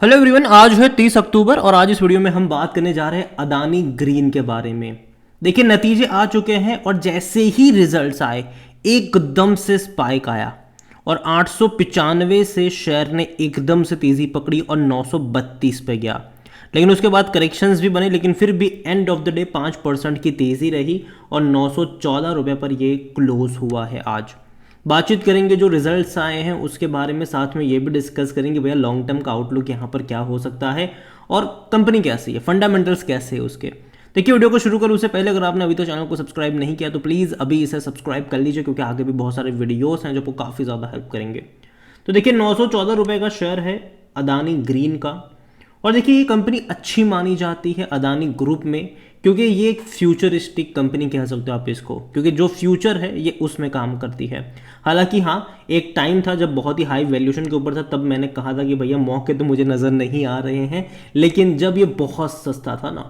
Hello everyone, आज है 30 अक्टूबर और आज इस वीडियो में हम बात करने जा रहे हैं अदानी ग्रीन के बारे में। देखिए, नतीजे आ चुके हैं और जैसे ही रिजल्ट्स आए एकदम से स्पाइक आया और 895 से शेयर ने एकदम से तेजी पकड़ी और 932 पे गया। लेकिन उसके बाद करेक्शंस भी बने, लेकिन फिर भी एंड ऑफ द डे 5% की तेजी रही और 914 रुपये पर ये क्लोज हुआ है। आज बातचीत करेंगे जो रिजल्ट्स आए हैं उसके बारे में, साथ में ये भी डिस्कस करेंगे भैया लॉन्ग टर्म का आउटलुक यहाँ पर क्या हो सकता है और कंपनी कैसी है, फंडामेंटल्स कैसे है उसके। देखिए, वीडियो को शुरू करूँ उससे पहले अगर आपने अभी तो चैनल को सब्सक्राइब नहीं किया तो प्लीज़ अभी इसे सब्सक्राइब कर लीजिए, क्योंकि आगे भी बहुत सारे वीडियोस हैं जो आपको काफ़ी ज़्यादा हेल्प करेंगे। तो देखिए, 914 रुपये का शेयर है अदानी ग्रीन का। और देखिए, ये कंपनी अच्छी मानी जाती है अदानी ग्रुप में, क्योंकि ये एक फ्यूचरिस्टिक कंपनी कह सकते हो आप इसको, क्योंकि जो फ्यूचर है ये उसमें काम करती है। हालांकि हाँ, एक टाइम था जब बहुत ही हाई वैल्यूएशन के ऊपर था, तब मैंने कहा था कि भैया मौके तो मुझे नज़र नहीं आ रहे हैं। लेकिन जब ये बहुत सस्ता था ना,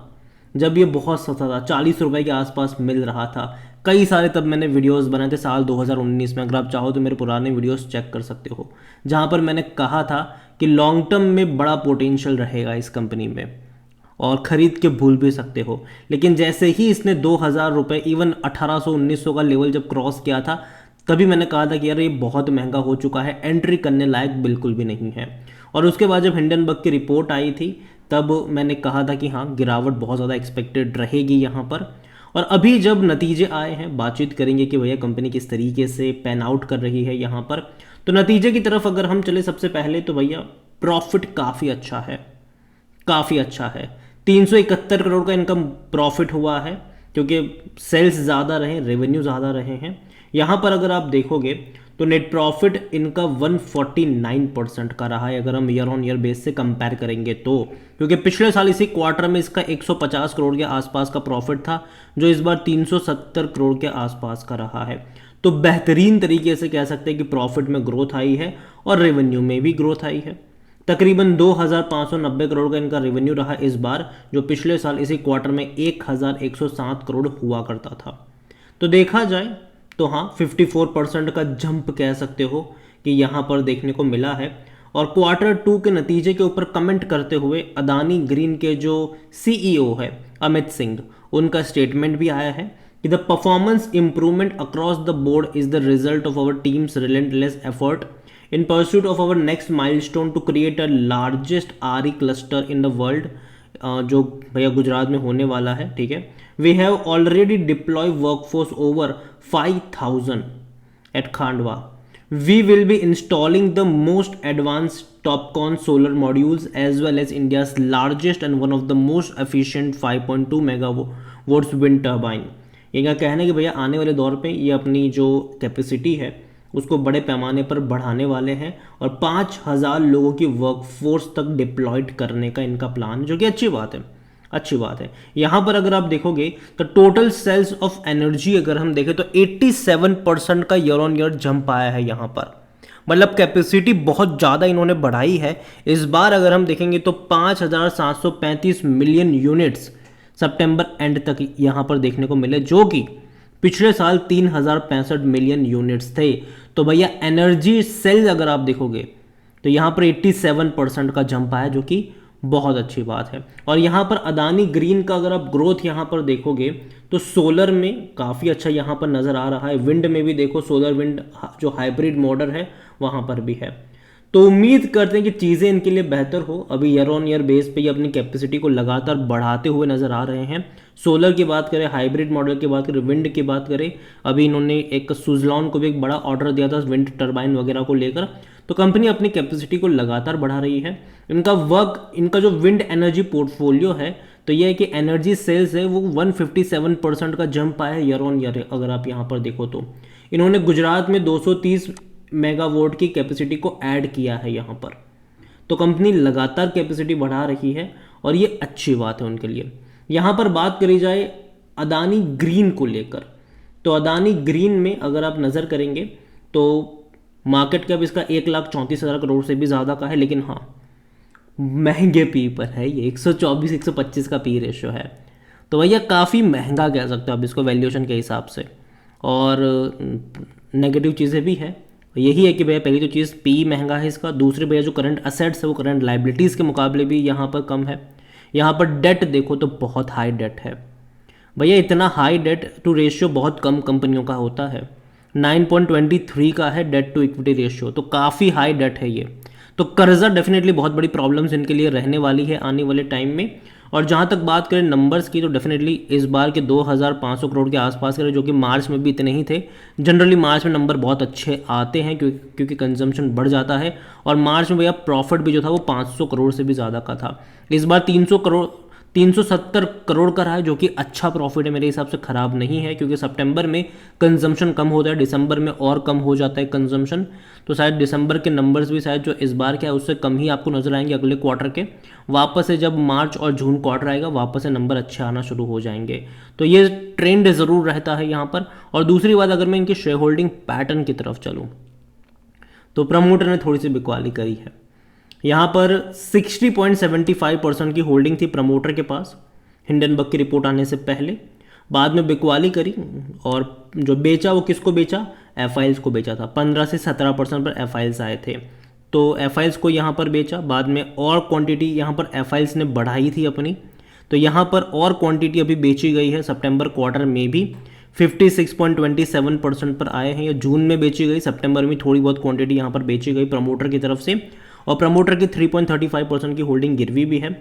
जब ये बहुत सस्ता था, 40 रुपए के आसपास मिल रहा था, कई सारे तब मैंने वीडियोस बनाए थे साल 2019 में। अगर आप चाहो तो मेरे पुराने वीडियोस चेक कर सकते हो, जहां पर मैंने कहा था कि लॉन्ग टर्म में बड़ा पोटेंशियल रहेगा इस कंपनी में और ख़रीद के भूल भी सकते हो। लेकिन जैसे ही इसने 2000 रुपये, इवन 1800-1900 का लेवल जब क्रॉस किया था, तभी मैंने कहा था कि यार ये बहुत महंगा हो चुका है, एंट्री करने लायक बिल्कुल भी नहीं है। और उसके बाद जब हिंडनबर्ग की रिपोर्ट आई थी तब मैंने कहा था कि हाँ, गिरावट बहुत ज़्यादा एक्सपेक्टेड रहेगी यहाँ पर। और अभी जब नतीजे आए हैं, बातचीत करेंगे कि भैया कंपनी किस तरीके से पैन आउट कर रही है यहाँ पर। तो नतीजे की तरफ अगर हम चले सबसे पहले, तो भैया प्रॉफिट काफ़ी अच्छा है, काफ़ी अच्छा है। 371 करोड़ का इनकम प्रॉफिट हुआ है, क्योंकि सेल्स ज़्यादा रहे, रेवेन्यू ज़्यादा रहे हैं। यहाँ पर अगर आप देखोगे तो नेट प्रॉफिट इनका 149% का रहा है, अगर हम ईयर ऑन ईयर बेस से कंपेयर करेंगे तो। क्योंकि पिछले साल इसी क्वार्टर में इसका 150 करोड़ के आसपास का प्रॉफिट था, जो इस बार 370 करोड़ के आसपास का रहा है। तो बेहतरीन तरीके से कह सकते हैं कि प्रॉफिट में ग्रोथ आई है और रेवेन्यू में भी ग्रोथ आई है। तकरीबन 2590 करोड़ का इनका रेवेन्यू रहा इस बार, जो पिछले साल इसी क्वार्टर में 1107 करोड़ हुआ करता था। तो देखा जाए तो हाँ, 54% का जंप कह सकते हो कि यहाँ पर देखने को मिला है। और क्वार्टर 2 के नतीजे के ऊपर कमेंट करते हुए अदानी ग्रीन के जो सीईओ है अमित सिंह, उनका स्टेटमेंट भी आया है कि the performance improvement across the board is the result of our team's relentless effort in pursuit of our next milestone to create a largest RE cluster in the world, जो भैया गुजरात में होने वाला है। ठीक है, we have already deploy workforce over 5000 at Khandwa. We will be installing the most advanced Topcon solar modules as well as India's largest and one of the most efficient 5.2 megawatts wind turbine. ये क्या कहना है कि भैया आने वाले दौर पे ये अपनी जो कैपेसिटी है उसको बड़े पैमाने पर बढ़ाने वाले हैं और 5000 लोगों की वर्कफोर्स तक डिप्लॉयड करने का इनका प्लान, जो कि अच्छी बात है, अच्छी बात है। यहाँ पर अगर आप देखोगे तो टोटल सेल्स ऑफ एनर्जी अगर हम देखें तो 87% का ईयर ऑन ईयर जंप आया है यहाँ पर। मतलब कैपेसिटी बहुत ज़्यादा इन्होंने बढ़ाई है। इस बार अगर हम देखेंगे तो 5735 मिलियन यूनिट्स सितंबर एंड तक यहाँ पर देखने को मिले, जो कि पिछले साल 3065 मिलियन यूनिट्स थे। तो भैया एनर्जी सेल्स अगर आप देखोगे तो यहाँ पर 87% का जंप आया, जो कि बहुत अच्छी बात है। और यहाँ पर अदानी ग्रीन का अगर आप ग्रोथ यहाँ पर देखोगे तो सोलर में काफ़ी अच्छा यहाँ पर नज़र आ रहा है। विंड में भी देखो, सोलर विंड जो हाइब्रिड मॉडल है वहाँ पर भी है। तो उम्मीद करते हैं कि चीज़ें इनके लिए बेहतर हो। अभी ईयर ऑन ईयर बेस पे ये अपनी कैपेसिटी को लगातार बढ़ाते हुए नज़र आ रहे हैं। सोलर की बात करें, हाइब्रिड मॉडल की बात करें, विंड की बात करें, अभी इन्होंने एक सुजलॉन को भी एक बड़ा ऑर्डर दिया था विंड टर्बाइन वगैरह को लेकर। तो कंपनी अपनी कैपेसिटी को लगातार बढ़ा रही है। इनका जो विंड एनर्जी पोर्टफोलियो है, तो यह है कि एनर्जी सेल्स है वो 157% का जंप आया है ईयर ऑन ईयर। अगर आप यहाँ पर देखो तो इन्होंने गुजरात में 230 मेगावाट की कैपेसिटी को ऐड किया है यहाँ पर। तो कंपनी लगातार कैपेसिटी बढ़ा रही है और ये अच्छी बात है उनके लिए। यहाँ पर बात करी जाए अदानी ग्रीन को लेकर, तो अदानी ग्रीन में अगर आप नज़र करेंगे तो मार्केट कैप इसका 1,34,000 करोड़ से भी ज़्यादा का है। लेकिन हाँ, महंगे पी पर है ये, 124-125 का पी रेशियो है। तो भैया काफ़ी महंगा कह सकते हो आप इसको वैल्यूएशन के हिसाब से। और नेगेटिव चीज़ें भी है, यही है कि भैया पहली तो चीज़ पी महंगा है इसका, दूसरी भैया जो करंट असेट्स है वो करंट लाइबिलिटीज़ के मुकाबले भी यहाँ पर कम है। यहाँ पर डेट देखो तो बहुत हाई डेट है भैया, इतना हाई डेट टू रेशियो बहुत कम कंपनियों का होता है। 9.23 का है डेट टू इक्विटी रेशियो, तो काफ़ी हाई डेट है ये। तो कर्जा डेफिनेटली बहुत बड़ी प्रॉब्लम्स इनके लिए रहने वाली है आने वाले टाइम में। और जहाँ तक बात करें नंबर्स की, तो डेफिनेटली इस बार के 2500 करोड़ के आसपास करें, जो कि मार्च में भी इतने ही थे। जनरली मार्च में नंबर बहुत अच्छे आते हैं क्योंकि कंजम्पशन बढ़ जाता है। और मार्च में भैया प्रॉफिट भी जो था वो 500 करोड़ से भी ज़्यादा का था। इस बार 370 करोड़ का रहा है, जो कि अच्छा प्रॉफिट है मेरे हिसाब से, ख़राब नहीं है। क्योंकि सितंबर में कंजम्पशन कम होता है, दिसंबर में और कम हो जाता है कंजम्पशन। तो शायद दिसंबर के नंबर्स भी शायद जो इस बार के है उससे कम ही आपको नजर आएंगे अगले क्वार्टर के। वापस से जब मार्च और जून क्वार्टर आएगा वापस से नंबर अच्छे आना शुरू हो जाएंगे। तो ये ट्रेंड ज़रूर रहता है यहाँ पर। और दूसरी बात, अगर मैं इनके शेयर होल्डिंग पैटर्न की तरफ चलूँ तो प्रमोटर ने थोड़ी सी बिकवाली करी है। यहाँ पर 60.75% की होल्डिंग थी प्रमोटर के पास हिंडनबर्ग की रिपोर्ट आने से पहले। बाद में बिकवाली करी और जो बेचा वो किसको बेचा, एफआईएल्स को बेचा था। 15 से 17% पर एफआईएल्स आए थे, तो एफआईएल्स को यहाँ पर बेचा। बाद में और क्वांटिटी यहाँ पर एफआईएल्स ने बढ़ाई थी अपनी, तो यहाँ पर और क्वांटिटी अभी बेची गई है। सितंबर क्वार्टर में भी 56.27% पर आए हैं, या जून में बेची गई, सितंबर में थोड़ी बहुत क्वांटिटी यहाँ पर बेची गई प्रमोटर की तरफ से। और प्रमोटर की 3.35% की होल्डिंग गिरवी भी है।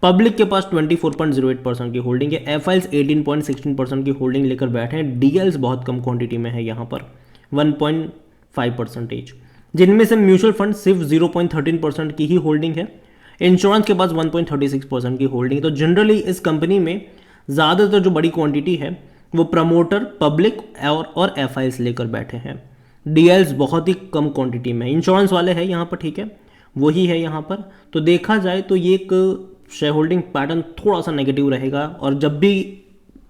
पब्लिक के पास 24.08% की होल्डिंग है। एफआईएल्स 18.16% की होल्डिंग लेकर बैठे हैं। डीएल्स बहुत कम क्वांटिटी में है यहाँ पर 1.5%, जिनमें से म्यूचुअल फंड सिर्फ 0.13% की ही होल्डिंग है। इंश्योरेंस के पास 1.36% की होल्डिंग है। तो जनरली इस कंपनी में ज़्यादातर जो बड़ी क्वांटिटी है वो प्रमोटर, पब्लिक और एफआईएल्स लेकर बैठे हैं। डीएल्स बहुत ही कम क्वांटिटी में, इंश्योरेंस वाले हैं यहाँ पर, ठीक है, वही है यहाँ पर। तो देखा जाए तो ये एक शेयर होल्डिंग पैटर्न थोड़ा सा नेगेटिव रहेगा। और जब भी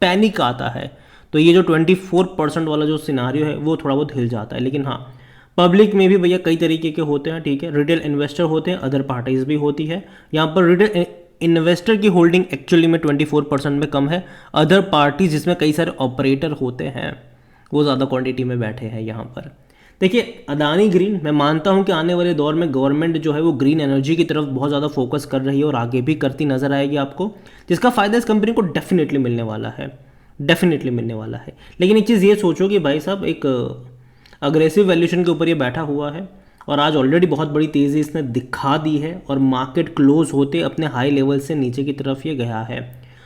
पैनिक आता है तो ये जो 24% वाला जो सिनारियो है वो थोड़ा बहुत हिल जाता है। लेकिन हाँ, पब्लिक में भी भैया कई तरीके के होते हैं, ठीक है, रिटेल इन्वेस्टर होते हैं, अदर पार्टीज भी होती है। यहाँ पर रिटेल इन्वेस्टर की होल्डिंग एक्चुअली में 24% में कम है। अदर पार्टीज जिसमें कई सारे ऑपरेटर होते हैं वो ज़्यादा क्वांटिटी में बैठे हैं यहाँ पर। देखिए अदानी ग्रीन, मैं मानता हूँ कि आने वाले दौर में गवर्नमेंट जो है वो ग्रीन एनर्जी की तरफ बहुत ज़्यादा फोकस कर रही है और आगे भी करती नजर आएगी आपको, जिसका फ़ायदा इस कंपनी को डेफिनेटली मिलने वाला है, डेफिनेटली मिलने वाला है। लेकिन एक चीज़ ये सोचो कि भाई साहब एक अग्रेसिव वैल्यूएशन के ऊपर ये बैठा हुआ है और आज ऑलरेडी बहुत बड़ी तेज़ी इसने दिखा दी है और मार्केट क्लोज होते अपने हाई लेवल से नीचे की तरफ ये गया है।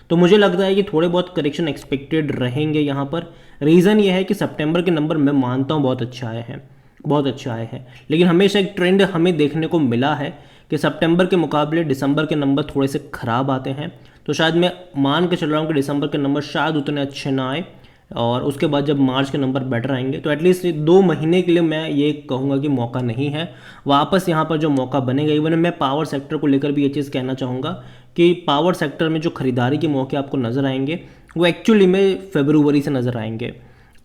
तो मुझे लगता है कि थोड़े बहुत करेक्शन एक्सपेक्टेड रहेंगे यहाँ पर। रीज़न ये है कि सितंबर के नंबर मैं मानता हूँ बहुत अच्छे आए हैं, बहुत अच्छे आए हैं। लेकिन हमेशा एक ट्रेंड हमें देखने को मिला है कि सितंबर के मुकाबले दिसंबर के नंबर थोड़े से ख़राब आते हैं। तो शायद मैं मान के चल रहा हूँ कि दिसंबर के नंबर शायद उतने अच्छे ना आए और उसके बाद जब मार्च के नंबर बेटर आएंगे तो एटलीस्ट 2 महीने के लिए मैं ये कहूँगा कि मौका नहीं है। वापस यहाँ पर जो मौका बनेगा, इवन मैं पावर सेक्टर को लेकर भी ये चीज़ कहना चाहूँगा कि पावर सेक्टर में जो खरीदारी के मौके आपको नज़र आएंगे वो एक्चुअली में फरवरी से नज़र आएंगे।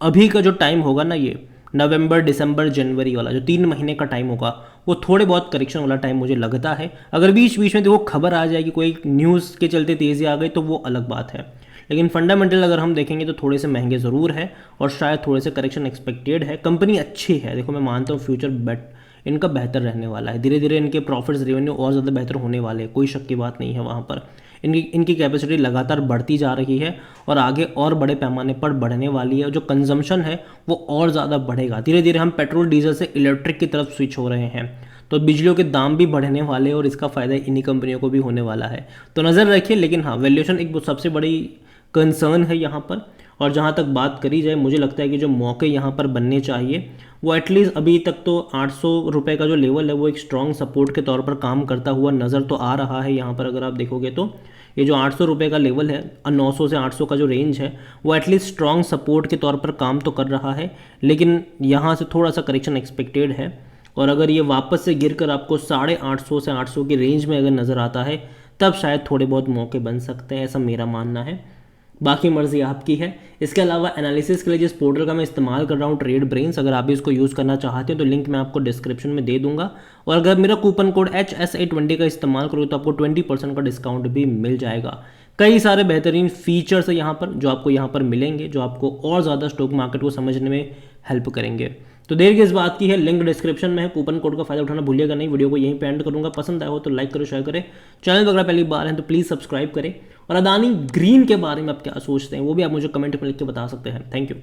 अभी का जो टाइम होगा ना, ये नवंबर, दिसंबर, जनवरी वाला जो 3 महीने का टाइम होगा वो थोड़े बहुत करेक्शन वाला टाइम मुझे लगता है। अगर बीच बीच में देखो खबर आ जाएगी, कोई न्यूज़ के चलते तेज़ी आ गई तो वो अलग बात है। लेकिन फंडामेंटल अगर हम देखेंगे तो थोड़े से महंगे ज़रूर है और शायद थोड़े से करेक्शन एक्सपेक्टेड है। कंपनी अच्छी है, देखो मैं मानता हूँ फ्यूचर इनका बेहतर रहने वाला है। धीरे धीरे इनके प्रॉफिट्स, रेवेन्यू और ज़्यादा बेहतर होने वाले हैं, कोई शक की बात नहीं है वहाँ पर। इनकी कैपेसिटी लगातार बढ़ती जा रही है और आगे और बड़े पैमाने पर बढ़ने वाली है। जो कंजम्पशन है वो और ज़्यादा बढ़ेगा। धीरे धीरे हम पेट्रोल डीजल से इलेक्ट्रिक की तरफ स्विच हो रहे हैं, तो बिजलियों के दाम भी बढ़ने वाले हैं और इसका फ़ायदा इन्हीं कंपनियों को भी होने वाला है। तो नज़र रखिए। लेकिन हाँ, वैल्यूएशन एक सबसे बड़ी कंसर्न है यहाँ पर। और जहाँ तक बात करी जाए, मुझे लगता है कि जो मौके यहाँ पर बनने चाहिए वो एटलीस्ट अभी तक तो 800 रुपये का जो लेवल है वो एक स्ट्रॉन्ग सपोर्ट के तौर पर काम करता हुआ नज़र तो आ रहा है। यहाँ पर अगर आप देखोगे तो ये जो 800 रुपये का लेवल है, 900 से 800 का जो रेंज है वो एटलीस्ट स्ट्रॉन्ग सपोर्ट के तौर पर काम तो कर रहा है। लेकिन यहाँ से थोड़ा सा करेक्शन एक्सपेक्टेड है और अगर ये वापस से गिर कर आपको 850 से 800 की रेंज में अगर नज़र आता है तब शायद थोड़े बहुत मौके बन सकते हैं, ऐसा मेरा मानना है। बाकी मर्जी आपकी है। इसके अलावा एनालिसिस के लिए जिस पोर्टल का मैं इस्तेमाल कर रहा हूँ, ट्रेड ब्रेन्स, अगर आप भी इसको यूज़ करना चाहते हैं तो लिंक मैं आपको डिस्क्रिप्शन में दे दूंगा। और अगर मेरा कूपन कोड HSA20 का इस्तेमाल करोगे तो आपको 20% का डिस्काउंट भी मिल जाएगा। कई सारे बेहतरीन फीचर्स है यहाँ पर जो आपको यहाँ पर मिलेंगे, जो आपको और ज़्यादा स्टॉक मार्केट को समझने में हेल्प करेंगे। तो देर किस बात की है, लिंक डिस्क्रिप्शन में है, कूपन कोड का फायदा उठाना भूलिएगा नहीं। वीडियो को यहीं पे एंड करूंगा, पसंद आया हो तो लाइक करो, शेयर करें, चैनल वगैरह पहली बार है तो प्लीज़ सब्सक्राइब करें, और अदानी ग्रीन के बारे में आप क्या सोचते हैं वो भी आप मुझे कमेंट में लिख के बता सकते हैं। Thank you.